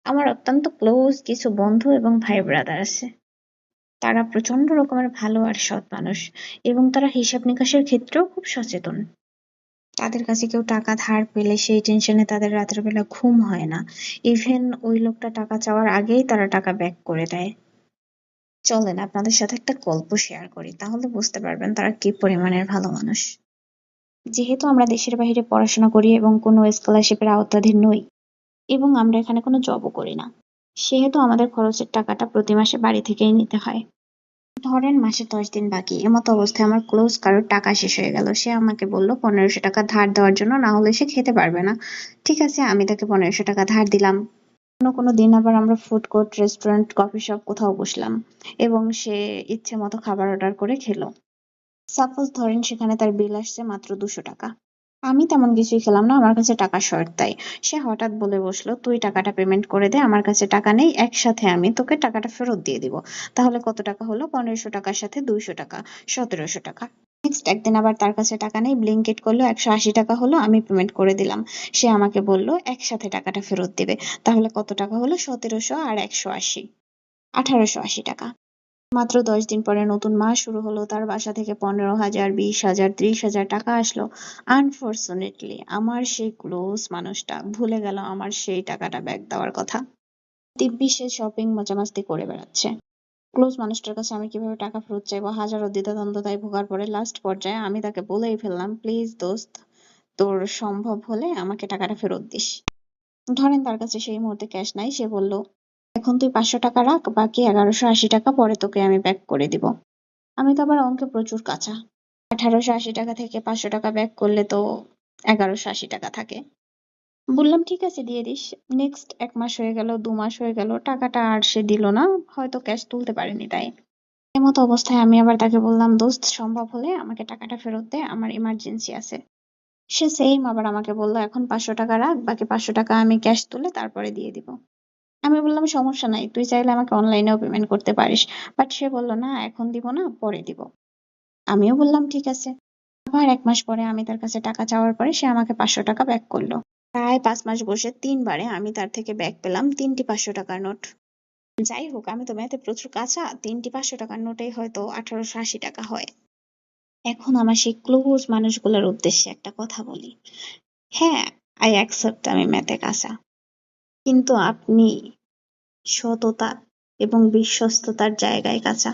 আমার অত্যন্ত ক্লোজ কিছু বন্ধু এবং ভাই ব্রাদার আছে। তারা প্রচন্ড রকমের ভালো আর সৎ মানুষ এবং তারা হিসাব নিকাশের ক্ষেত্রেও খুব সচেতন। তাদের কাছে কেউ টাকা ধার পেলে সেই টেনশনে তাদের রাতের বেলা ঘুম হয় না। ইভেন ওই লোকটা টাকা চাওয়ার আগেই তারা টাকা ব্যাক করে দেয়। চলেন আপনাদের সাথে একটা গল্প শেয়ার করি, তাহলে বুঝতে পারবেন তারা কি পরিমাণের ভালো মানুষ। যেহেতু আমরা দেশের বাইরে পড়াশোনা করি এবং কোনো স্কলারশিপের আওতাধীন নই এবং আমরা এখানে কোনো জবও করি না, সেহেতু আমাদের খরচের টাকাটা প্রতি মাসে বাড়ি থেকেই নিতে হয়। ধরেন মাসে 10 দিন বাকি, এমতো অবস্থায় আমার ক্লোজ কারোর টাকা শেষ হয়ে গেল। সে আমাকে বলল 1500 টাকা ধার দেওয়ার জন্য, না হলে সে খেতে পারবে না। ঠিক আছে, আমি তাকে 1500 টাকা ধার দিলাম। কোনো কোনো দিন আবার আমরা food court, restaurant, coffee shop কোথাও বসলাম এবং সে ইচ্ছে মতো খাবার অর্ডার করে খেলো। সাপোজ ধরেন সেখানে তার বিল আসছে মাত্র 200 টাকা। আমি তেমন কিছুই খেলাম না, আমার কাছে টাকা শর্ট তাই। সে হঠাৎ বলে বসলো, তুই টাকাটা পেমেন্ট করে দে, আমার কাছে টাকা নেই, একসাথে আমি তোকে টাকাটা ফেরত দিয়ে দিব। তাহলে কত টাকা হলো? 1500 টাকার সাথে 200 টাকা, 1700 টাকা। নেক্সট একদিন আবার তার কাছে টাকা নেই, ব্লিঙ্কিট করলো, 180 টাকা হলো, আমি পেমেন্ট করে দিলাম। সে আমাকে বললো একসাথে টাকাটা ফেরত দিবে। তাহলে কত টাকা হলো? 1700 আর 180, 1880 টাকা। মাত্র 10 দিন পরে নতুন মাস শুরু হলো, তার বাসা থেকে 15,000, 20,000, 30,000 টাকা আসলো। আনফরচুনেটলি আমার সেই ক্লোজ মানুষটা ভুলে গেল আমার সেই টাকাটা ব্যাক দেওয়ার কথা। দিব্যি সে শপিং মজামাস্তি করে বেড়াচ্ছে। ক্লোজ মানুষটার কাছে আমি কিভাবে টাকা ফেরত চাইবো, হাজারো দ্বিধাদ্বন্দ্বতায় ভোগার পরে লাস্ট পর্যায়ে আমি তাকে বলেই ফেললাম, প্লিজ দোস্ত, তোর সম্ভব হলে আমাকে টাকাটা ফেরত দিস। ধরেন তার কাছে সেই মুহূর্তে ক্যাশ নাই, সে বলল, এখন তুই 500 টাকা রাখ, বাকি 1180 টাকা পরে তোকে আমি ব্যাক করে দিব। আমি তো আবার অঙ্কে প্রচুর কাঁচা। 1880 টাকা থেকে 500 টাকা ব্যাক করলে তো 1180 টাকা থাকে। বললাম ঠিক আছে দিয়ে দিস। নেক্সট 1 মাস হয়ে গেল, 2 মাস হয়ে গেল, টাকাটা আর সে দিল না, হয়তো ক্যাশ তুলতে পারেনি তাই। এমতো অবস্থায় আমি আবার তাকে বললাম, দোস্ত সম্ভব হলে আমাকে টাকাটা ফেরত দে, আমার ইমার্জেন্সি আছে। সে সেম আবার আমাকে বলল, এখন 500 টাকা রাখ, বাকি 500 টাকা আমি ক্যাশ তুলে তারপরে দিয়ে দিব। আমি বললাম সমস্যা নাই, তুই চাইলে আমাকে অনলাইনেও পেমেন্ট করতে পারিস। বাট সে বলল, না এখন দিব না, পরে দিব। আমিও বললাম ঠিক আছে। আবার 1 মাস পরে আমি তার কাছে টাকা চাওয়ার পরে সে আমাকে 500 টাকা ব্যাক করলো। প্রায় 5 মাস বসে 3 বারে আমি তার থেকে ব্যাক পেলাম 3টি 500 টাকার নোট। যাই হোক, আমি তো ম্যাথে প্রচুর কাঁচা, 3টি 500 টাকার নোটেই হয়তো 1880 টাকা হয়। এখন আমার সেই ক্লোজ মানুষগুলোর উদ্দেশ্যে একটা কথা বলি। হ্যাঁ, আই অ্যাকসেপ্ট আমি ম্যাথে কাঁচা, কিন্তু আপনি সততা এবং বিশ্বস্ততার জায়গায় কাঁচা।